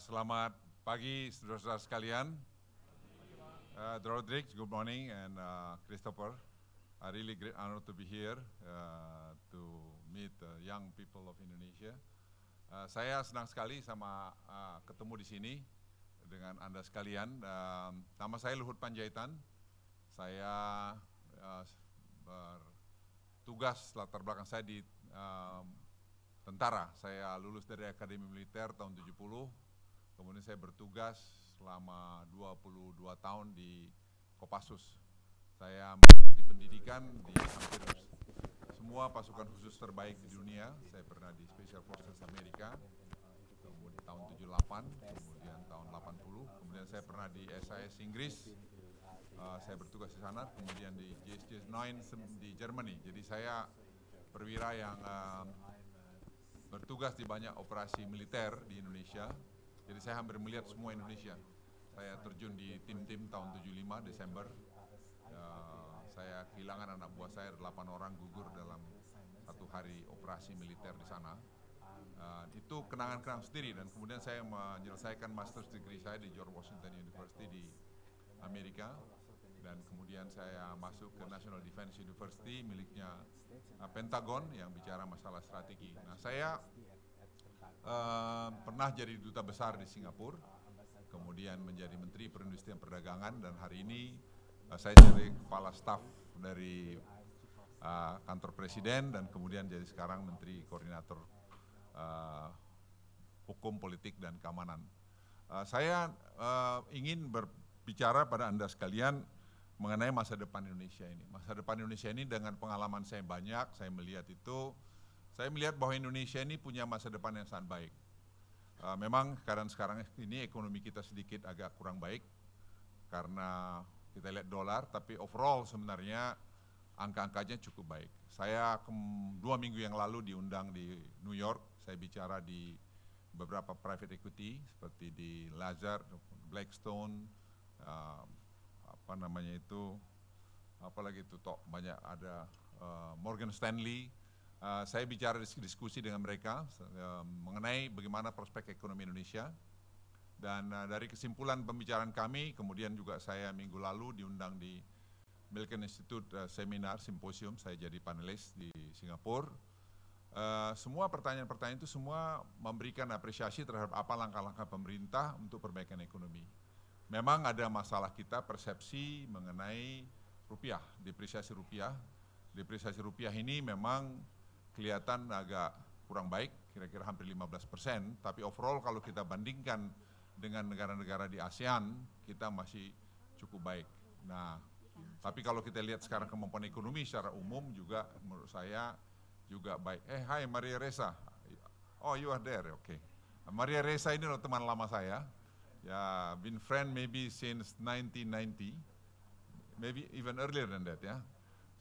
Selamat pagi saudara-saudara sekalian. Roderick, good morning, and Christopher. I really great honor to be here to meet young people of Indonesia. Saya senang sekali sama ketemu di sini dengan Anda sekalian. Nama saya Luhut Panjaitan. Saya bertugas latar belakang saya di tentara. Saya lulus dari Akademi Militer tahun 70. Kemudian saya bertugas selama 22 tahun di Kopassus. Saya mengikuti pendidikan di hampir semua pasukan khusus terbaik di dunia. Saya pernah di Special Forces Amerika kemudian tahun 78, kemudian tahun 80. Kemudian saya pernah di SAS Inggris. Saya bertugas di sana, kemudian di JSJ9 di Germany. Jadi saya perwira yang bertugas di banyak operasi militer di Indonesia. Jadi saya hampir melihat semua Indonesia. Saya terjun di tim-tim tahun 75 Desember. Saya kehilangan anak buah saya, 8 orang gugur dalam satu hari operasi militer di sana. Itu kenangan-kenangan sendiri, dan kemudian saya menyelesaikan master's degree saya di George Washington University di Amerika. Dan kemudian saya masuk ke National Defense University miliknya Pentagon yang bicara masalah strategi. Nah, saya pernah jadi duta besar di Singapura, kemudian menjadi Menteri Perindustrian Perdagangan, dan hari ini saya jadi kepala staf dari kantor Presiden, dan kemudian jadi sekarang Menteri Koordinator Hukum, Politik, dan Keamanan. Saya ingin berbicara pada Anda sekalian mengenai masa depan Indonesia ini. Masa depan Indonesia ini dengan pengalaman saya banyak, saya melihat bahwa Indonesia ini punya masa depan yang sangat baik. Memang keadaan sekarang ini ekonomi kita sedikit agak kurang baik karena kita lihat dolar, tapi overall sebenarnya angka-angkanya cukup baik. Saya 2 minggu yang lalu diundang di New York, saya bicara di beberapa private equity seperti di Lazard, Blackstone, banyak ada Morgan Stanley. Saya bicara diskusi dengan mereka mengenai bagaimana prospek ekonomi Indonesia, dan dari kesimpulan pembicaraan kami, kemudian juga saya minggu lalu diundang di Milken Institute seminar simposium, saya jadi panelis di Singapura. Semua pertanyaan-pertanyaan itu semua memberikan apresiasi terhadap apa langkah-langkah pemerintah untuk perbaikan ekonomi. Memang ada masalah kita persepsi mengenai rupiah, depresiasi rupiah. Depresiasi rupiah ini memang kelihatan agak kurang baik, kira-kira hampir 15%, tapi overall kalau kita bandingkan dengan negara-negara di ASEAN, kita masih cukup baik. Nah, tapi kalau kita lihat sekarang kemampuan ekonomi secara umum juga menurut saya juga baik. Hai Maria Ressa. Oh, you are there, okay. Maria Ressa ini adalah teman lama saya. Ya, been friend maybe since 1990, maybe even earlier than that ya.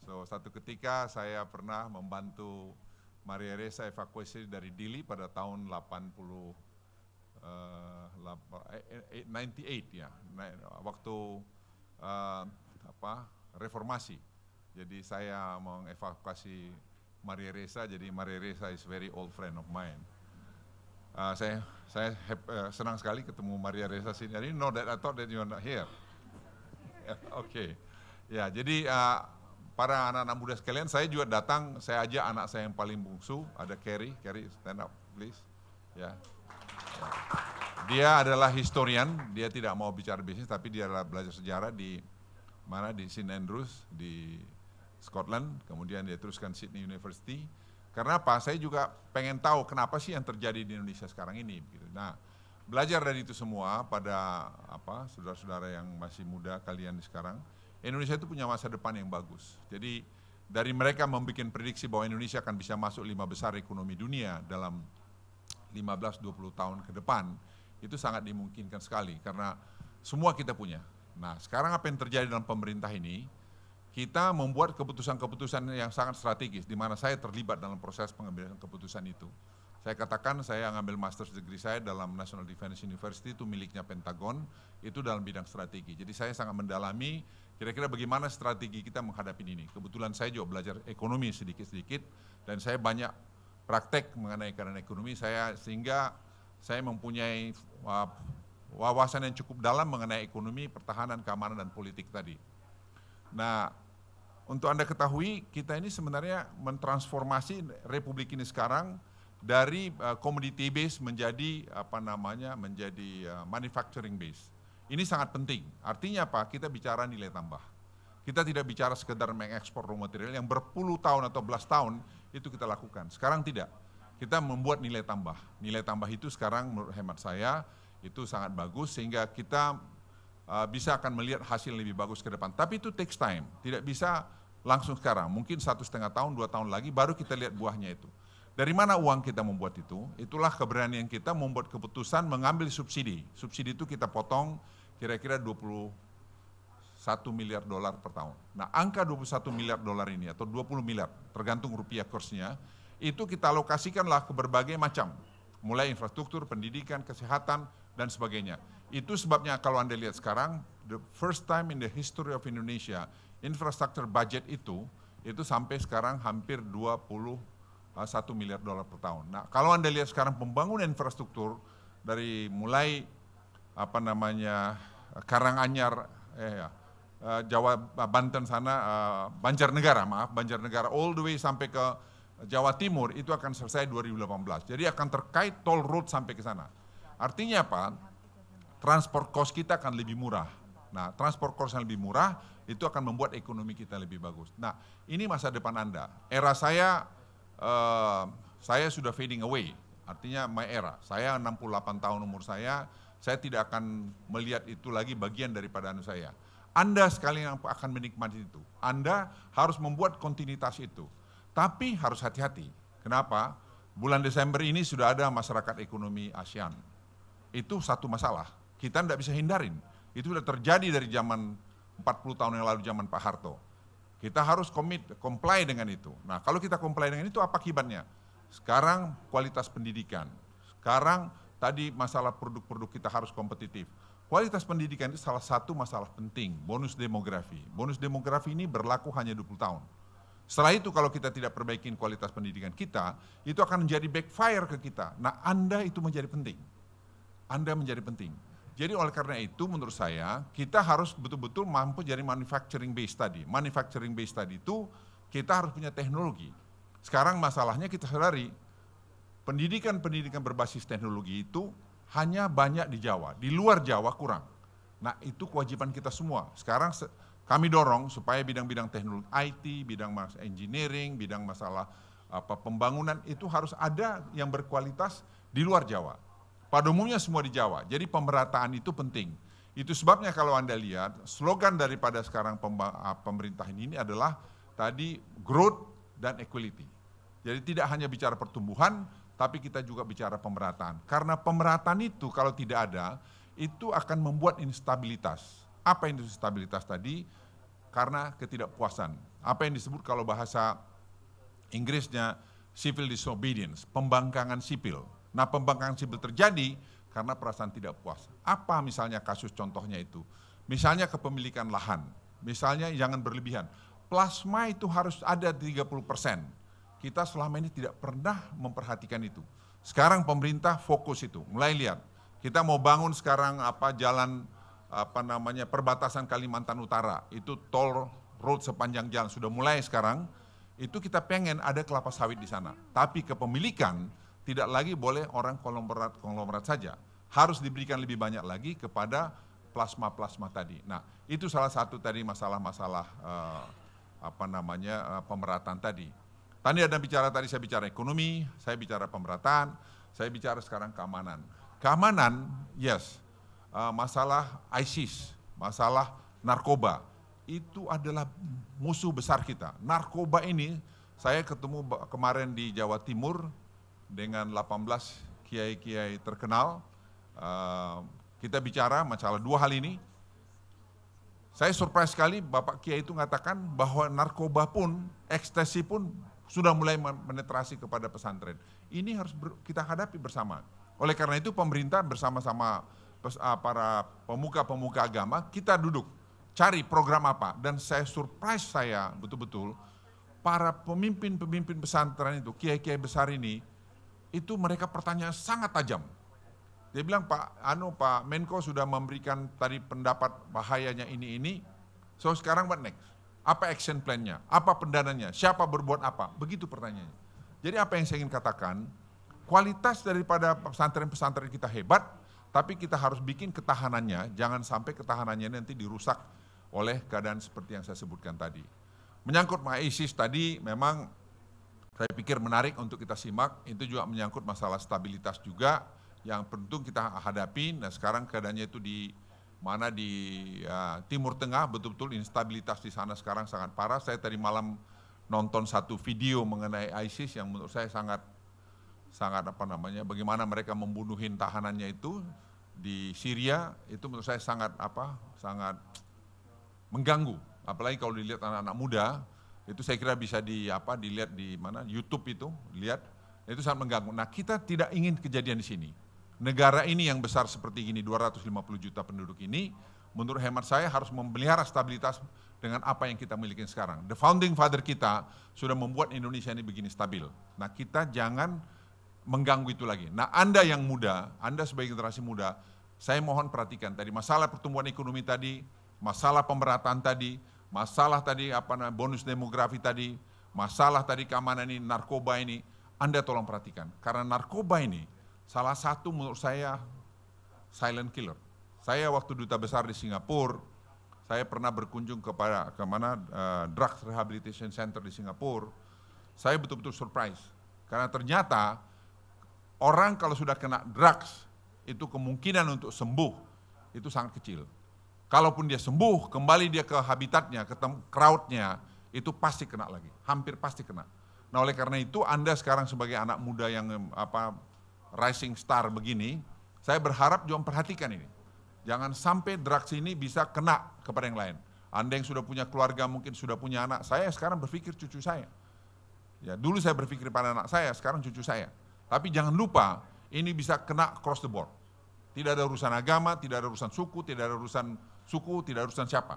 So satu ketika saya pernah membantu Maria Ressa evakuasi dari Dili pada tahun 98 ya, waktu reformasi. Jadi saya mengevakuasi Maria Ressa, jadi Maria Ressa is very old friend of mine. Saya senang sekali ketemu Maria Ressa sini. I didn't know that, I thought that you are not here. Okay. Ya, jadi para anak-anak muda sekalian, saya juga datang, saya ajak anak saya yang paling bungsu, ada Carrie stand up please. Ya. Dia adalah historian, dia tidak mau bicara bisnis, tapi dia adalah belajar sejarah di St. Andrews di Scotland, kemudian dia teruskan Sydney University. Karena apa? Saya juga pengen tahu kenapa sih yang terjadi di Indonesia sekarang ini. Nah, belajar dari itu semua pada saudara-saudara yang masih muda kalian sekarang, Indonesia itu punya masa depan yang bagus. Jadi dari mereka membuat prediksi bahwa Indonesia akan bisa masuk 5 besar ekonomi dunia dalam 15-20 tahun ke depan, itu sangat dimungkinkan sekali karena semua kita punya. Nah, sekarang apa yang terjadi dalam pemerintah ini, kita membuat keputusan-keputusan yang sangat strategis, di mana saya terlibat dalam proses pengambilan keputusan itu. Saya katakan saya ngambil master's degree saya dalam National Defense University, itu miliknya Pentagon, itu dalam bidang strategi. Jadi saya sangat mendalami kira-kira bagaimana strategi kita menghadapi ini. Kebetulan saya juga belajar ekonomi sedikit-sedikit, dan saya banyak praktek mengenai keadaan ekonomi, sehingga saya mempunyai wawasan yang cukup dalam mengenai ekonomi, pertahanan, keamanan, dan politik tadi. Nah, untuk Anda ketahui, kita ini sebenarnya mentransformasi Republik ini sekarang dari commodity base menjadi manufacturing base. Ini sangat penting. Artinya apa? Kita bicara nilai tambah. Kita tidak bicara sekedar mengekspor raw material yang berpuluh tahun atau belas tahun itu kita lakukan. Sekarang tidak. Kita membuat nilai tambah. Nilai tambah itu sekarang menurut hemat saya itu sangat bagus sehingga kita bisa akan melihat hasil lebih bagus ke depan. Tapi itu takes time. Tidak bisa langsung sekarang. Mungkin 1,5 tahun, 2 tahun lagi baru kita lihat buahnya itu. Dari mana uang kita membuat itu? Itulah keberanian kita membuat keputusan mengambil subsidi. Subsidi itu kita potong kira-kira 21 miliar dolar per tahun. Nah, angka 21 miliar dolar ini atau 20 miliar, tergantung rupiah kursnya, itu kita alokasikanlah ke berbagai macam, mulai infrastruktur, pendidikan, kesehatan, dan sebagainya. Itu sebabnya kalau Anda lihat sekarang, the first time in the history of Indonesia, infrastructure budget itu sampai sekarang hampir 21 miliar dolar per tahun. Nah, kalau Anda lihat sekarang pembangunan infrastruktur dari mulai Karanganyar, Jawa, Banten sana, Banjarnegara, all the way sampai ke Jawa Timur itu akan selesai 2018. Jadi akan terkait toll road sampai ke sana. Artinya apa? Transport cost kita akan lebih murah. Nah, transport cost yang lebih murah itu akan membuat ekonomi kita lebih bagus. Nah, ini masa depan Anda. Era saya sudah fading away. Artinya my era. Saya 68 tahun umur saya tidak akan melihat itu lagi bagian daripada saya. Anda sekali yang akan menikmati itu. Anda harus membuat kontinuitas itu. Tapi harus hati-hati. Kenapa? Bulan Desember ini sudah ada masyarakat ekonomi ASEAN. Itu satu masalah. Kita tidak bisa hindarin. Itu sudah terjadi dari zaman 40 tahun yang lalu, zaman Pak Harto. Kita harus comply dengan itu. Nah, kalau kita comply dengan itu, apa akibatnya? Sekarang kualitas pendidikan. Sekarang tadi masalah produk-produk kita harus kompetitif. Kualitas pendidikan itu salah satu masalah penting, bonus demografi. Bonus demografi ini berlaku hanya 20 tahun. Setelah itu kalau kita tidak perbaikin kualitas pendidikan kita, itu akan menjadi backfire ke kita. Nah, Anda itu menjadi penting. Anda menjadi penting. Jadi oleh karena itu menurut saya, kita harus betul-betul mampu jadi manufacturing base tadi. Manufacturing base tadi itu kita harus punya teknologi. Sekarang masalahnya kita sadari, pendidikan berbasis teknologi itu hanya banyak di Jawa, di luar Jawa kurang. Nah, itu kewajiban kita semua. Sekarang kami dorong supaya bidang-bidang teknologi IT, bidang engineering, bidang masalah pembangunan itu harus ada yang berkualitas di luar Jawa. Pada umumnya semua di Jawa. Jadi pemerataan itu penting. Itu sebabnya kalau Anda lihat slogan daripada sekarang pemerintah ini adalah tadi growth dan equality. Jadi tidak hanya bicara pertumbuhan, tapi kita juga bicara pemerataan. Karena pemerataan itu kalau tidak ada, itu akan membuat instabilitas. Apa yang instabilitas tadi? Karena ketidakpuasan. Apa yang disebut kalau bahasa Inggrisnya civil disobedience, pembangkangan sipil. Nah, pembangkangan sipil terjadi karena perasaan tidak puas. Apa misalnya kasus contohnya itu? Misalnya kepemilikan lahan. Misalnya jangan berlebihan. Plasma itu harus ada 30%. Kita selama ini tidak pernah memperhatikan itu. Sekarang pemerintah fokus itu, mulai lihat. Kita mau bangun sekarang jalan perbatasan Kalimantan Utara, itu tol road sepanjang jalan sudah mulai sekarang. Itu kita pengen ada kelapa sawit di sana. Tapi kepemilikan tidak lagi boleh orang konglomerat saja. Harus diberikan lebih banyak lagi kepada plasma tadi. Nah, itu salah satu tadi masalah-masalah pemerataan tadi. Tadi saya bicara ekonomi, saya bicara pemerataan, saya bicara sekarang keamanan. Keamanan, yes, masalah ISIS, masalah narkoba, itu adalah musuh besar kita. Narkoba ini, saya ketemu kemarin di Jawa Timur dengan 18 kiai-kiai terkenal, kita bicara masalah dua hal ini. Saya surprise sekali Bapak Kiai itu mengatakan bahwa narkoba pun, ekstasi pun sudah mulai menetrasi kepada pesantren. Ini harus kita hadapi bersama. Oleh karena itu pemerintah bersama-sama para pemuka-pemuka agama, kita duduk, cari program apa. Dan saya surprise betul-betul, para pemimpin pesantren itu, kiai-kiai besar ini, itu mereka pertanyaan sangat tajam. Dia bilang Pak Menko sudah memberikan tadi pendapat bahayanya ini. So sekarang what next? Apa action plan-nya? Apa pendananya? Siapa berbuat apa? Begitu pertanyaannya. Jadi apa yang saya ingin katakan, kualitas daripada pesantren-pesantren kita hebat, tapi kita harus bikin ketahanannya, jangan sampai ketahanannya nanti dirusak oleh keadaan seperti yang saya sebutkan tadi. Menyangkut ISIS tadi, memang saya pikir menarik untuk kita simak, itu juga menyangkut masalah stabilitas juga, yang penting kita hadapi. Nah sekarang keadaannya itu di Timur Tengah, betul-betul instabilitas di sana sekarang sangat parah. Saya tadi malam nonton satu video mengenai ISIS yang menurut saya sangat bagaimana mereka membunuhin tahanannya itu di Syria, itu menurut saya sangat mengganggu. Apalagi kalau dilihat anak-anak muda, itu saya kira bisa dilihat di YouTube itu, itu sangat mengganggu. Nah kita tidak ingin kejadian di sini. Negara ini yang besar seperti ini, 250 juta penduduk ini, menurut hemat saya harus memelihara stabilitas dengan apa yang kita miliki sekarang. The founding father kita sudah membuat Indonesia ini begini stabil. Nah kita jangan mengganggu itu lagi. Nah Anda yang muda, Anda sebagai generasi muda, saya mohon perhatikan tadi masalah pertumbuhan ekonomi tadi, masalah pemerataan tadi, masalah tadi bonus demografi tadi, masalah tadi keamanan ini, narkoba ini, Anda tolong perhatikan. Karena narkoba ini salah satu menurut saya silent killer. Saya waktu duta besar di Singapura, saya pernah berkunjung kepada Drugs Rehabilitation Center di Singapura. Saya betul-betul surprise karena ternyata orang kalau sudah kena drugs itu kemungkinan untuk sembuh itu sangat kecil. Kalaupun dia sembuh, kembali dia ke habitatnya, ke crowdnya, itu pasti kena lagi, hampir pasti kena. Nah oleh karena itu Anda sekarang sebagai anak muda yang rising star begini, saya berharap juga memperhatikan ini. Jangan sampai drugs ini bisa kena kepada yang lain. Anda yang sudah punya keluarga, mungkin sudah punya anak, saya sekarang berpikir cucu saya. Ya, dulu saya berpikir pada anak saya, sekarang cucu saya. Tapi jangan lupa, ini bisa kena across the board. Tidak ada urusan agama, tidak ada urusan suku, tidak ada urusan siapa.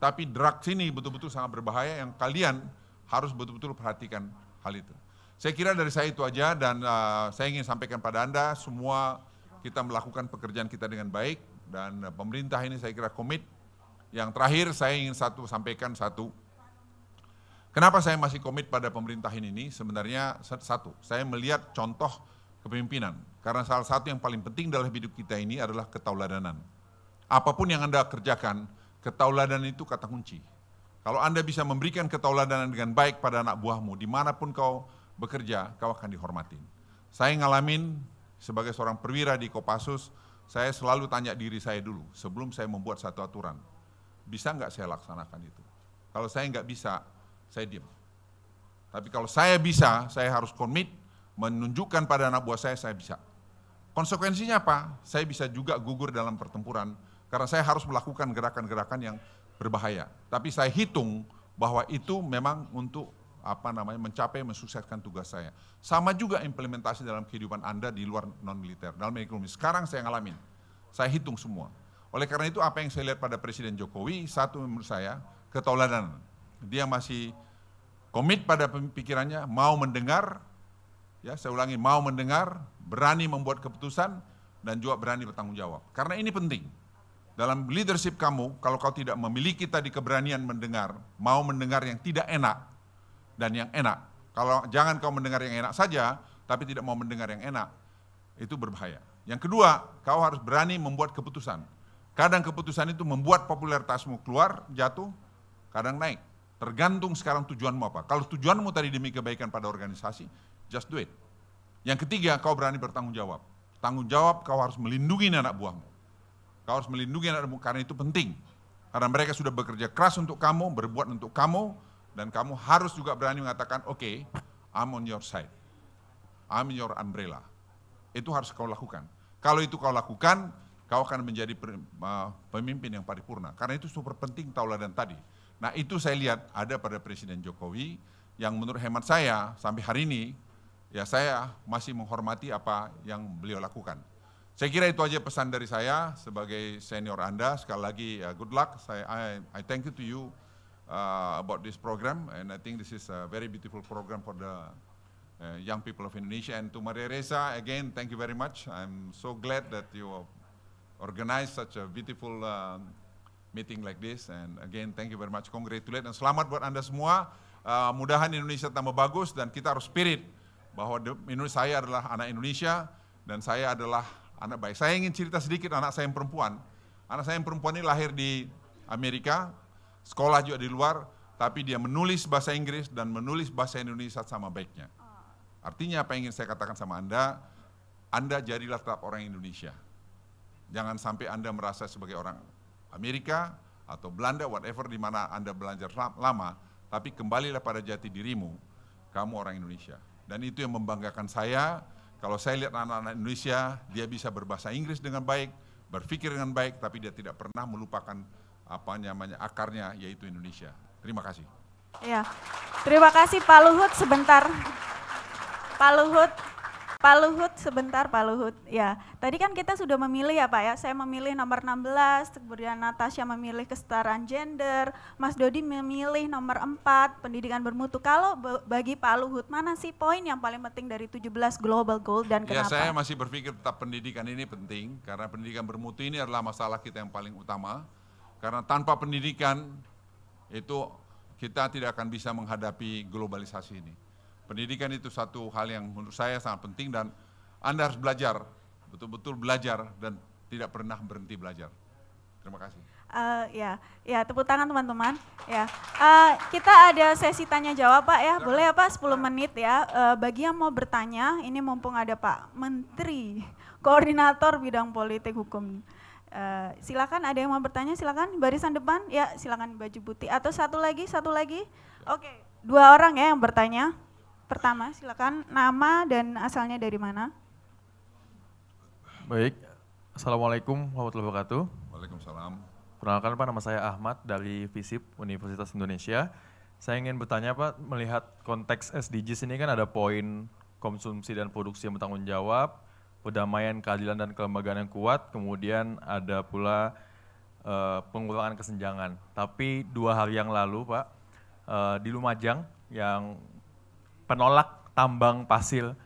Tapi drugs ini betul-betul sangat berbahaya yang kalian harus betul-betul perhatikan hal itu. Saya kira dari saya itu aja dan saya ingin sampaikan pada Anda semua kita melakukan pekerjaan kita dengan baik dan pemerintah ini saya kira komit. Yang terakhir saya ingin sampaikan satu. Kenapa saya masih komit pada pemerintah ini? Sebenarnya satu, saya melihat contoh kepemimpinan. Karena salah satu yang paling penting dalam hidup kita ini adalah ketauladanan. Apapun yang Anda kerjakan, ketauladanan itu kata kunci. Kalau Anda bisa memberikan ketauladanan dengan baik pada anak buahmu, dimanapun kau bekerja, kau akan dihormatin. Saya ngalamin sebagai seorang perwira di Kopassus, saya selalu tanya diri saya dulu, sebelum saya membuat satu aturan, bisa nggak saya laksanakan itu? Kalau saya nggak bisa, saya diam. Tapi kalau saya bisa, saya harus komit, menunjukkan pada anak buah saya bisa. Konsekuensinya apa? Saya bisa juga gugur dalam pertempuran, karena saya harus melakukan gerakan-gerakan yang berbahaya. Tapi saya hitung bahwa itu memang untuk mencapai mensukseskan tugas saya. Sama juga implementasi dalam kehidupan Anda di luar non-militer, dalam ekonomi. Sekarang saya ngalamin, saya hitung semua. Oleh karena itu apa yang saya lihat pada Presiden Jokowi, satu menurut saya, ketauladanan. Dia masih komit pada pikirannya, mau mendengar, ya saya ulangi, mau mendengar, berani membuat keputusan, dan juga berani bertanggung jawab. Karena ini penting. Dalam leadership kamu, kalau kau tidak memiliki tadi keberanian mendengar, mau mendengar yang tidak enak, dan yang enak. Kalau jangan kau mendengar yang enak saja, tapi tidak mau mendengar yang enak, itu berbahaya. Yang kedua, kau harus berani membuat keputusan. Kadang keputusan itu membuat popularitasmu keluar, jatuh, kadang naik. Tergantung sekarang tujuanmu apa. Kalau tujuanmu tadi demi kebaikan pada organisasi, just do it. Yang ketiga, kau berani bertanggung jawab. Tanggung jawab, kau harus melindungi anak buahmu. Kau harus melindungi anak buahmu, karena itu penting. Karena mereka sudah bekerja keras untuk kamu, berbuat untuk kamu, dan kamu harus juga berani mengatakan, oke, I'm on your side. I'm your umbrella. Itu harus kau lakukan. Kalau itu kau lakukan, kau akan menjadi pemimpin yang paripurna. Karena itu super penting tauladan tadi. Nah itu saya lihat ada pada Presiden Jokowi, yang menurut hemat saya, sampai hari ini, ya saya masih menghormati apa yang beliau lakukan. Saya kira itu aja pesan dari saya sebagai senior Anda. Sekali lagi, good luck. I thank you to you about this program, and I think this is a very beautiful program for the young people of Indonesia. And to Maria Reza, again, thank you very much. I'm so glad that you organized such a beautiful meeting like this. And again, thank you very much. Congratulate dan selamat buat Anda semua. Mudahan Indonesia tambah bagus dan kita harus spirit bahwa saya adalah anak Indonesia dan saya adalah anak baik. Saya ingin cerita sedikit anak saya yang perempuan. Anak saya yang perempuan ini lahir di Amerika, sekolah juga di luar, tapi dia menulis bahasa Inggris dan menulis bahasa Indonesia sama baiknya. Artinya apa yang ingin saya katakan sama Anda jadilah tetap orang Indonesia. Jangan sampai Anda merasa sebagai orang Amerika atau Belanda, whatever di mana Anda belajar lama, tapi kembalilah pada jati dirimu, kamu orang Indonesia. Dan itu yang membanggakan saya, kalau saya lihat anak-anak Indonesia, dia bisa berbahasa Inggris dengan baik, berpikir dengan baik, tapi dia tidak pernah melupakan akarnya, yaitu Indonesia. Terima kasih. Ya, terima kasih Pak Luhut sebentar. Pak Luhut sebentar Pak Luhut. Ya, tadi kan kita sudah memilih ya Pak ya. Saya memilih nomor 16, kemudian Natasha memilih kesetaraan gender, Mas Dodi memilih nomor 4, pendidikan bermutu. Kalau bagi Pak Luhut, mana sih poin yang paling penting dari 17 global goal dan kenapa? Ya, saya masih berpikir tetap pendidikan ini penting, karena pendidikan bermutu ini adalah masalah kita yang paling utama. Karena tanpa pendidikan itu kita tidak akan bisa menghadapi globalisasi ini. Pendidikan itu satu hal yang menurut saya sangat penting dan Anda harus belajar, betul-betul belajar dan tidak pernah berhenti belajar. Terima kasih. Ya, tepuk tangan teman-teman. Ya, kita ada sesi tanya jawab Pak ya, boleh ya Pak 10 menit ya. Bagi yang mau bertanya, ini mumpung ada Pak Menteri, Koordinator Bidang Politik Hukum. Silakan ada yang mau bertanya, silakan barisan depan, ya silakan baju putih. Atau satu lagi. Oke, 2 orang ya yang bertanya. Pertama, silakan nama dan asalnya dari mana? Baik, Assalamualaikum warahmatullahi wabarakatuh. Waalaikumsalam. Perkenalkan Pak, nama saya Ahmad dari FISIP Universitas Indonesia. Saya ingin bertanya Pak, melihat konteks SDGs ini kan ada poin konsumsi dan produksi yang bertanggung jawab, perdamaian, keadilan dan kelembagaan yang kuat, kemudian ada pula pengurangan kesenjangan. Tapi 2 hari yang lalu Pak, di Lumajang yang penolak tambang pasir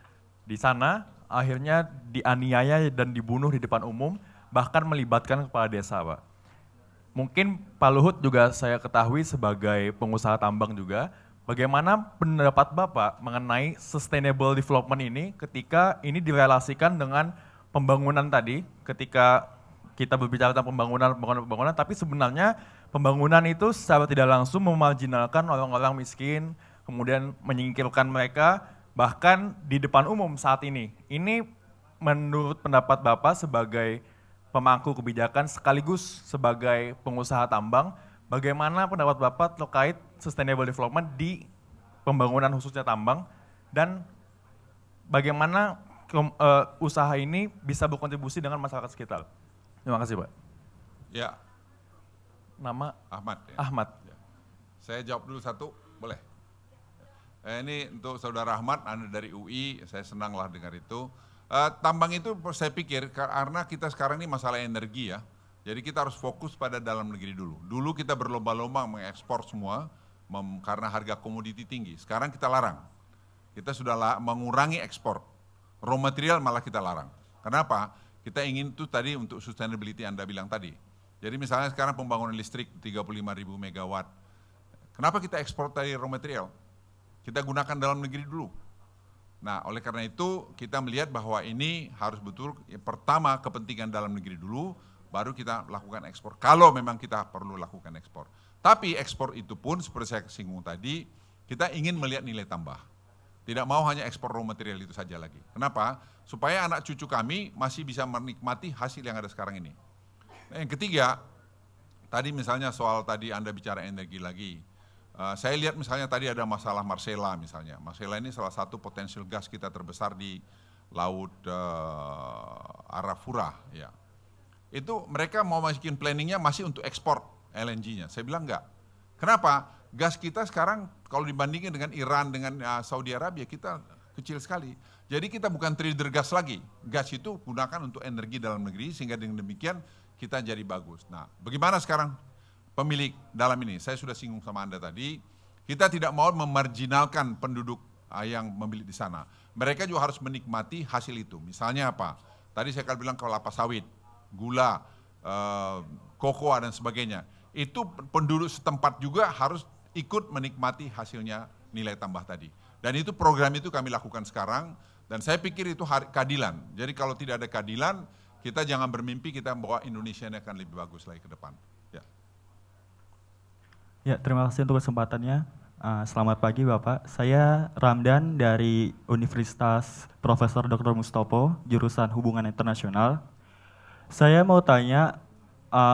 di sana akhirnya dianiaya dan dibunuh di depan umum, bahkan melibatkan kepala desa Pak. Mungkin Pak Luhut juga saya ketahui sebagai pengusaha tambang juga, bagaimana pendapat Bapak mengenai sustainable development ini ketika ini direlasikan dengan pembangunan tadi, ketika kita berbicara tentang pembangunan, tapi sebenarnya pembangunan itu secara tidak langsung memarginalkan orang-orang miskin, kemudian menyingkirkan mereka, bahkan di depan umum saat ini. Ini menurut pendapat Bapak sebagai pemangku kebijakan sekaligus sebagai pengusaha tambang, bagaimana pendapat Bapak terkait sustainable development di pembangunan khususnya tambang, dan bagaimana usaha ini bisa berkontribusi dengan masyarakat sekitar? Terima kasih Pak. Ya. Nama? Ahmad. Ya. Ahmad. Ya. Saya jawab dulu satu, boleh? Ini untuk Saudara Ahmad, Anda dari UI, saya senanglah dengar itu. Tambang itu saya pikir karena kita sekarang ini masalah energi ya, jadi kita harus fokus pada dalam negeri dulu. Dulu kita berlomba-lomba mengekspor semua karena harga komoditi tinggi, sekarang kita larang. Kita sudah mengurangi ekspor, raw material malah kita larang. Kenapa? Kita ingin itu tadi untuk sustainability Anda bilang tadi. Jadi misalnya sekarang pembangunan listrik 35.000 megawatt. Kenapa kita ekspor tadi raw material? Kita gunakan dalam negeri dulu. Nah, oleh karena itu kita melihat bahwa ini harus betul, pertama kepentingan dalam negeri dulu, baru kita lakukan ekspor. Kalau memang kita perlu lakukan ekspor. Tapi ekspor itu pun seperti saya singgung tadi, kita ingin melihat nilai tambah. Tidak mau hanya ekspor raw material itu saja lagi. Kenapa? Supaya anak cucu kami masih bisa menikmati hasil yang ada sekarang ini. Nah, yang ketiga, tadi misalnya soal tadi Anda bicara energi lagi. Saya lihat misalnya tadi ada masalah Marcella misalnya. Marcella ini salah satu potensial gas kita terbesar di Laut Arafura. Ya. Itu mereka mau masukin planningnya masih untuk ekspor LNG-nya. Saya bilang enggak. Kenapa? Gas kita sekarang kalau dibandingin dengan Iran, dengan Saudi Arabia, kita kecil sekali. Jadi kita bukan trader gas lagi. Gas itu gunakan untuk energi dalam negeri, sehingga dengan demikian kita jadi bagus. Nah, bagaimana sekarang pemilik dalam ini? Saya sudah singgung sama Anda tadi, kita tidak mau memarginalkan penduduk yang membeli di sana. Mereka juga harus menikmati hasil itu. Misalnya apa? Tadi saya akan bilang kelapa sawit, gula, kokoa dan sebagainya. Itu penduduk setempat juga harus ikut menikmati hasilnya nilai tambah tadi. Dan itu program itu kami lakukan sekarang dan saya pikir itu keadilan. Jadi kalau tidak ada keadilan, kita jangan bermimpi kita bahwa Indonesia ini akan lebih bagus lagi ke depan. Ya. Ya, terima kasih untuk kesempatannya. Selamat pagi Bapak. Saya Ramdan dari Universitas Profesor Dr. Mustopo, jurusan Hubungan Internasional. Saya mau tanya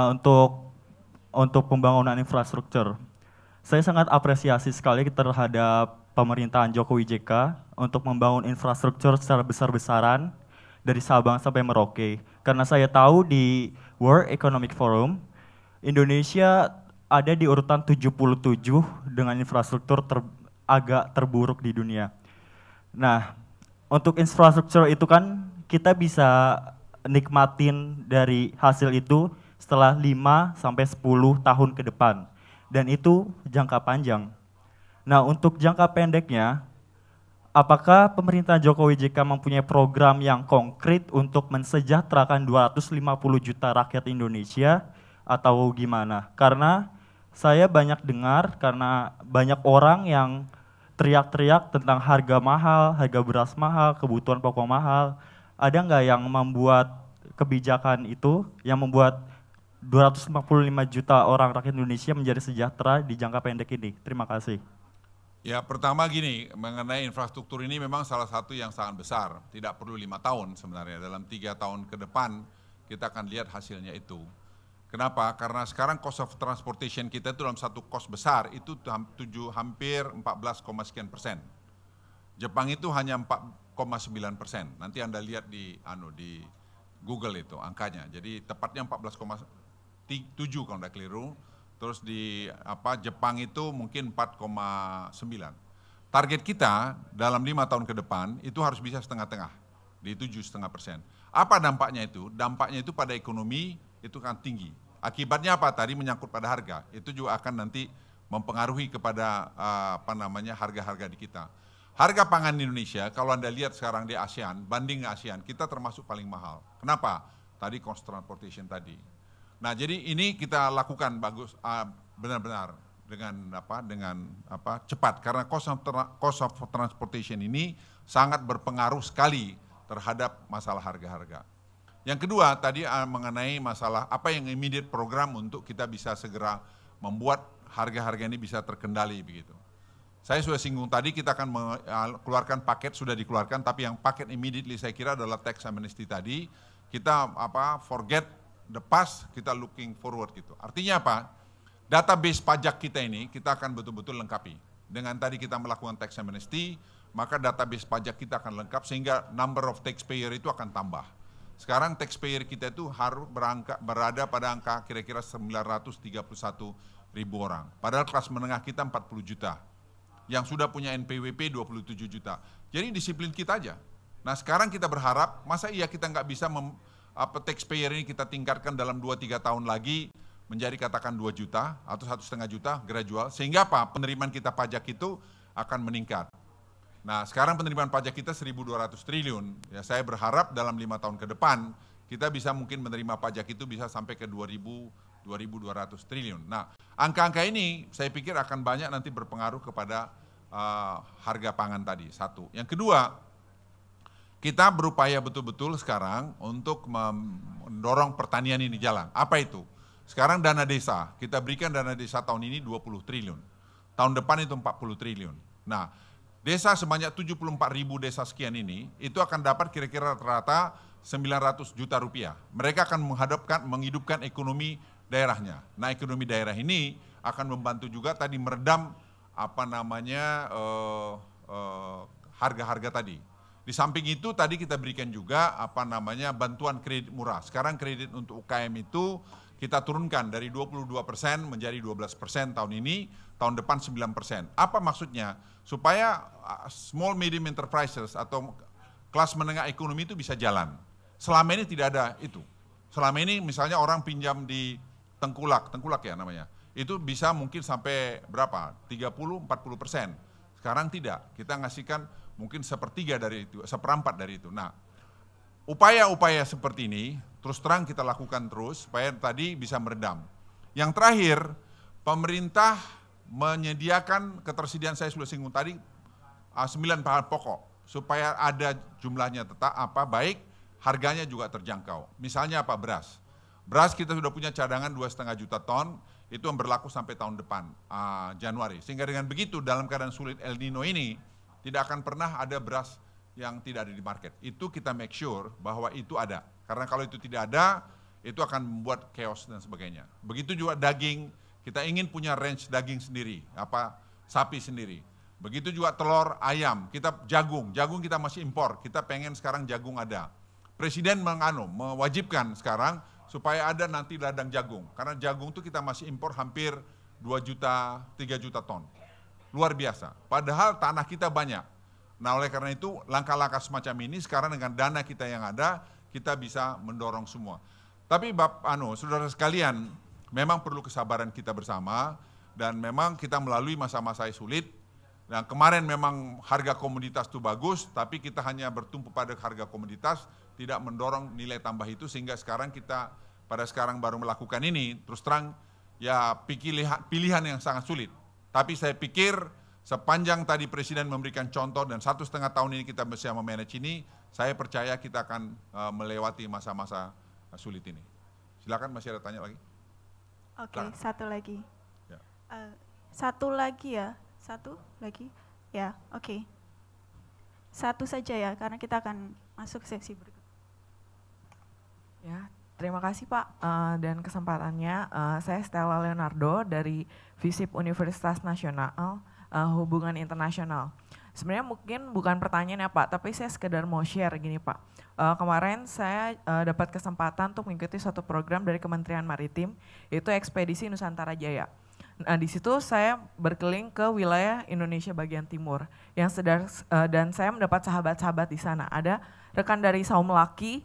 untuk pembangunan infrastruktur. Saya sangat apresiasi sekali terhadap pemerintahan Jokowi JK untuk membangun infrastruktur secara besar-besaran dari Sabang sampai Merauke. Karena saya tahu di World Economic Forum, Indonesia ada di urutan 77 dengan infrastruktur agak terburuk di dunia. Nah, untuk infrastruktur itu kan kita bisa nikmatin dari hasil itu setelah 5 sampai 10 tahun ke depan. Dan itu jangka panjang. Nah, untuk jangka pendeknya, apakah pemerintah Jokowi JK mempunyai program yang konkret untuk mensejahterakan 250 juta rakyat Indonesia atau gimana? Karena saya banyak dengar karena banyak orang yang teriak-teriak tentang harga mahal, harga beras mahal, kebutuhan pokok mahal. Ada nggak yang membuat kebijakan itu yang membuat 255 juta orang rakyat Indonesia menjadi sejahtera di jangka pendek ini? Terima kasih. Ya, pertama gini, mengenai infrastruktur ini memang salah satu yang sangat besar. Tidak perlu 5 tahun sebenarnya, dalam 3 tahun ke depan kita akan lihat hasilnya itu. Kenapa? Karena sekarang cost of transportation kita itu dalam satu cost besar itu hampir 14, Jepang itu hanya 4,9%. Nanti Anda lihat di Google itu angkanya. Jadi tepatnya 14,7 kalau tidak keliru. Terus di Jepang itu mungkin 4,9. Target kita dalam 5 tahun ke depan itu harus bisa setengah-tengah, di 7,5%. Apa dampaknya itu? Dampaknya itu pada ekonomi itu kan tinggi. Akibatnya apa? Tadi menyangkut pada harga. Itu juga akan nanti mempengaruhi kepada harga-harga di kita. Harga pangan di Indonesia, kalau Anda lihat sekarang di ASEAN, banding ASEAN, kita termasuk paling mahal. Kenapa? Tadi cost transportation tadi. Nah, jadi ini kita lakukan bagus benar-benar dengan cepat karena cost of transportation ini sangat berpengaruh sekali terhadap masalah harga-harga. Yang kedua tadi mengenai masalah apa yang immediate program untuk kita bisa segera membuat harga-harga ini bisa terkendali begitu. Saya sudah singgung tadi kita akan mengeluarkan paket, sudah dikeluarkan, tapi yang paket immediately saya kira adalah tax amnesty tadi. Kita forget the past, kita looking forward gitu. Artinya apa? Database pajak kita ini kita akan betul-betul lengkapi. Dengan tadi kita melakukan tax amnesty, maka database pajak kita akan lengkap sehingga number of taxpayer itu akan tambah. Sekarang taxpayer kita itu harus berada pada angka kira-kira 931 ribu orang. Padahal kelas menengah kita 40 juta. Yang sudah punya NPWP 27 juta. Jadi disiplin kita aja. Nah sekarang kita berharap, masa iya kita nggak bisa taxpayer ini kita tingkatkan dalam 2-3 tahun lagi menjadi katakan 2 juta atau 1,5 juta gradual, sehingga apa? Penerimaan kita pajak itu akan meningkat. Nah sekarang penerimaan pajak kita 1.200 triliun, ya saya berharap dalam 5 tahun ke depan kita bisa mungkin menerima pajak itu bisa sampai ke 2.200 triliun. Nah angka-angka ini saya pikir akan banyak nanti berpengaruh kepada harga pangan tadi, satu. Yang kedua, kita berupaya betul-betul sekarang untuk mendorong pertanian ini jalan. Apa itu? Sekarang dana desa, kita berikan dana desa tahun ini 20 triliun. Tahun depan itu 40 triliun. Nah, desa sebanyak 74 ribu desa sekian ini, itu akan dapat kira-kira rata-rata 900 juta rupiah. Mereka akan menghidupkan ekonomi daerahnya. Nah, ekonomi daerah ini akan membantu juga tadi meredam harga-harga tadi. Di samping itu tadi kita berikan juga bantuan kredit murah. Sekarang kredit untuk UKM itu kita turunkan dari 22% menjadi 12% tahun ini, tahun depan 9%. Apa maksudnya? Supaya small medium enterprises atau kelas menengah ekonomi itu bisa jalan. Selama ini tidak ada itu. Selama ini misalnya orang pinjam di tengkulak ya namanya. Itu bisa mungkin sampai berapa? 30-40%. Sekarang tidak, kita ngasihkan mungkin sepertiga dari itu, seperempat dari itu. Nah, upaya-upaya seperti ini terus terang kita lakukan terus supaya tadi bisa meredam. Yang terakhir, pemerintah menyediakan ketersediaan saya sudah singgung tadi 9 bahan pokok supaya ada jumlahnya tetap baik, harganya juga terjangkau. Misalnya apa? Beras. Beras kita sudah punya cadangan 2,5 juta ton, itu yang berlaku sampai tahun depan, Januari. Sehingga dengan begitu dalam keadaan sulit El Nino ini, tidak akan pernah ada beras yang tidak ada di market. Itu kita make sure bahwa itu ada. Karena kalau itu tidak ada, itu akan membuat chaos dan sebagainya. Begitu juga daging, kita ingin punya range daging sendiri, sapi sendiri. Begitu juga telur, ayam, jagung kita masih impor, kita pengen sekarang jagung ada. Presiden mewajibkan sekarang supaya ada nanti ladang jagung. Karena jagung itu kita masih impor hampir 2 juta, 3 juta ton. Luar biasa. Padahal tanah kita banyak. Nah oleh karena itu langkah-langkah semacam ini sekarang dengan dana kita yang ada, kita bisa mendorong semua. Tapi saudara sekalian, memang perlu kesabaran kita bersama dan memang kita melalui masa-masa sulit. Dan kemarin memang harga komoditas itu bagus, tapi kita hanya bertumpu pada harga komoditas, tidak mendorong nilai tambah itu sehingga sekarang kita pada sekarang baru melakukan ini, terus terang ya pilihan yang sangat sulit. Tapi saya pikir sepanjang tadi Presiden memberikan contoh dan 1,5 tahun ini kita bisa memanage ini, saya percaya kita akan melewati masa-masa sulit ini. Silakan, masih ada tanya lagi? Oke, satu lagi. Ya. Satu lagi ya, satu lagi. Ya, oke. Satu saja ya, karena kita akan masuk sesi berikut. Ya, terima kasih Pak dan kesempatannya. Saya Stella Leonardo dari FISIP Universitas Nasional Hubungan Internasional. Sebenarnya mungkin bukan pertanyaan ya Pak, tapi saya sekedar mau share gini Pak. Kemarin saya dapat kesempatan untuk mengikuti suatu program dari Kementerian Maritim, yaitu Ekspedisi Nusantara Jaya. Nah di situ saya berkeliling ke wilayah Indonesia bagian timur, dan saya mendapat sahabat-sahabat di sana. Ada rekan dari Saum Laki,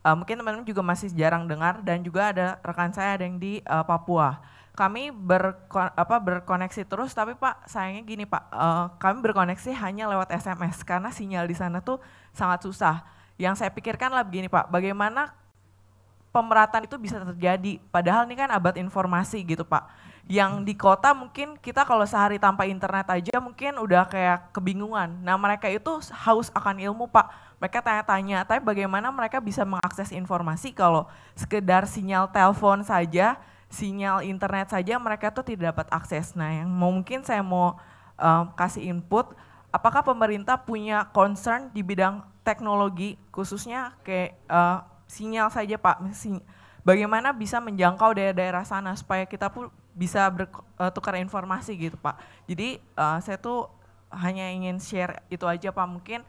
mungkin teman-teman juga masih jarang dengar, dan juga ada rekan saya ada yang di Papua. Kami berkoneksi terus, tapi Pak sayangnya gini Pak, kami berkoneksi hanya lewat SMS karena sinyal di sana tuh sangat susah. Yang saya pikirkan lah begini Pak, bagaimana pemerataan itu bisa terjadi, padahal ini kan abad informasi gitu Pak. Yang di kota mungkin kita kalau sehari tanpa internet aja mungkin udah kayak kebingungan. Nah mereka itu haus akan ilmu Pak, mereka tanya-tanya, tapi bagaimana mereka bisa mengakses informasi kalau sekedar sinyal telepon saja, sinyal internet saja mereka tuh tidak dapat akses. Nah yang mungkin saya mau kasih input, apakah pemerintah punya concern di bidang teknologi khususnya kayak sinyal saja Pak, bagaimana bisa menjangkau daerah-daerah sana supaya kita pun bisa bertukar informasi gitu Pak. Jadi saya tuh hanya ingin share itu aja Pak, mungkin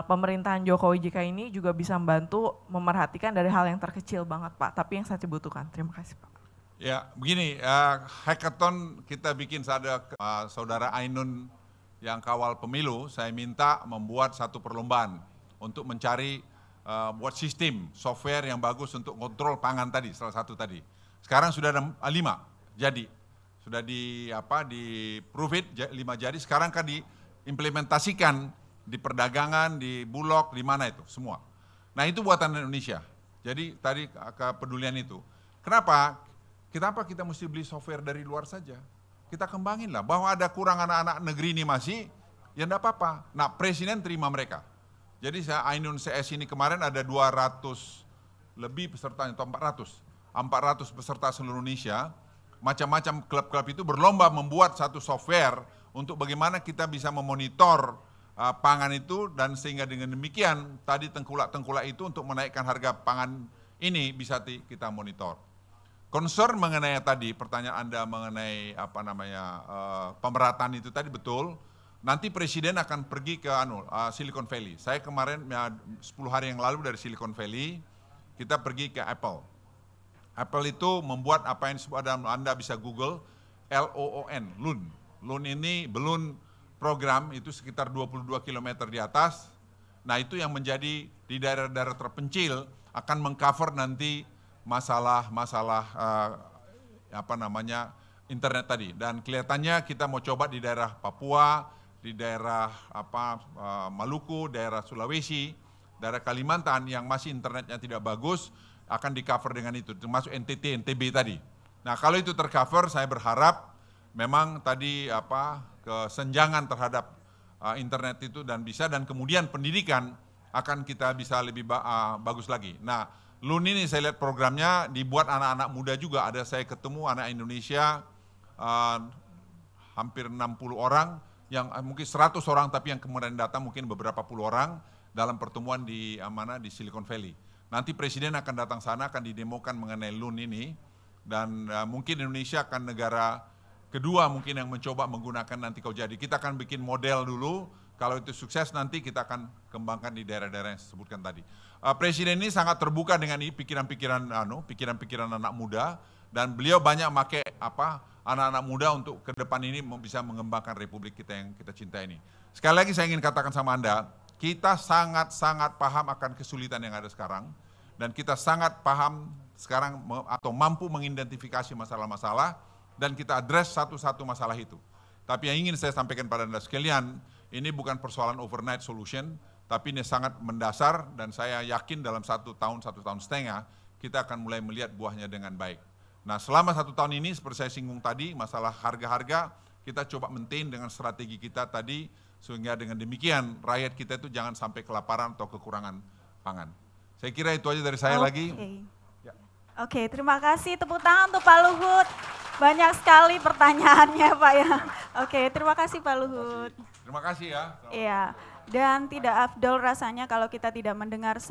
pemerintahan Jokowi JK ini juga bisa membantu memerhatikan dari hal yang terkecil banget Pak, tapi yang saya butuhkan. Terima kasih Pak. Ya begini, hackathon kita bikin saudara Ainun yang kawal pemilu, saya minta membuat satu perlombaan untuk mencari buat sistem software yang bagus untuk kontrol pangan tadi, salah satu tadi. Sekarang sudah ada 5 jadi, sudah di prove it 5 jadi, sekarang kan diimplementasikan di perdagangan, di Bulog, di mana itu semua. Nah itu buatan Indonesia. Jadi tadi kepedulian itu. Kenapa kita mesti beli software dari luar saja? Kita kembangin lah, bahwa ada kurang anak-anak negeri ini masih, ya enggak apa-apa. Nah Presiden terima mereka. Jadi Ainun CS ini kemarin ada 200 lebih peserta atau 400 peserta seluruh Indonesia, macam-macam klub-klub itu berlomba membuat satu software untuk bagaimana kita bisa memonitor pangan itu, dan sehingga dengan demikian tadi tengkulak-tengkulak itu untuk menaikkan harga pangan ini bisa kita monitor. Concern mengenai tadi pertanyaan Anda mengenai pemerataan itu tadi betul. Nanti Presiden akan pergi ke Silicon Valley. Saya kemarin 10 hari yang lalu dari Silicon Valley, kita pergi ke Apple. Apple itu membuat apa yang disebut, Anda bisa Google, LOON, LOON. LOON ini balloon program, itu sekitar 22 km di atas. Nah itu yang menjadi di daerah-daerah terpencil akan mengcover nanti masalah internet tadi. Dan kelihatannya kita mau coba di daerah Papua, di daerah Maluku, daerah Sulawesi, daerah Kalimantan yang masih internetnya tidak bagus akan di-cover dengan itu, termasuk NTT, NTB tadi. Nah, kalau itu tercover, saya berharap memang tadi kesenjangan terhadap internet itu dan kemudian pendidikan akan kita bisa lebih bagus lagi. Nah, LUN ini saya lihat programnya dibuat anak-anak muda juga. Ada saya ketemu anak Indonesia hampir 60 orang, yang mungkin 100 orang, tapi yang kemudian datang mungkin beberapa puluh orang dalam pertemuan di Silicon Valley. Nanti Presiden akan datang sana, akan didemokan mengenai LUN ini, dan mungkin Indonesia akan negara kedua mungkin yang mencoba menggunakan nanti kalau jadi. Kita akan bikin model dulu, kalau itu sukses nanti kita akan kembangkan di daerah-daerah yang saya sebutkan tadi. Presiden ini sangat terbuka dengan pikiran-pikiran anak muda, dan beliau banyak pakai anak-anak muda untuk ke depan ini bisa mengembangkan republik kita yang kita cintai ini. Sekali lagi saya ingin katakan sama Anda, kita sangat-sangat paham akan kesulitan yang ada sekarang, dan kita sangat paham sekarang atau mampu mengidentifikasi masalah-masalah, dan kita address satu-satu masalah itu. Tapi yang ingin saya sampaikan pada Anda sekalian, ini bukan persoalan overnight solution, tapi ini sangat mendasar, dan saya yakin dalam 1 tahun, 1,5 tahun kita akan mulai melihat buahnya dengan baik. Nah, selama 1 tahun ini seperti saya singgung tadi, masalah harga-harga kita coba maintain dengan strategi kita tadi, sehingga dengan demikian rakyat kita itu jangan sampai kelaparan atau kekurangan pangan. Saya kira itu aja dari saya lagi. Ya. Oke, terima kasih, tepuk tangan untuk Pak Luhut. Banyak sekali pertanyaannya Pak ya. Oke, terima kasih Pak Luhut. Terima kasih ya. Iya, dan tidak afdol rasanya kalau kita tidak mendengar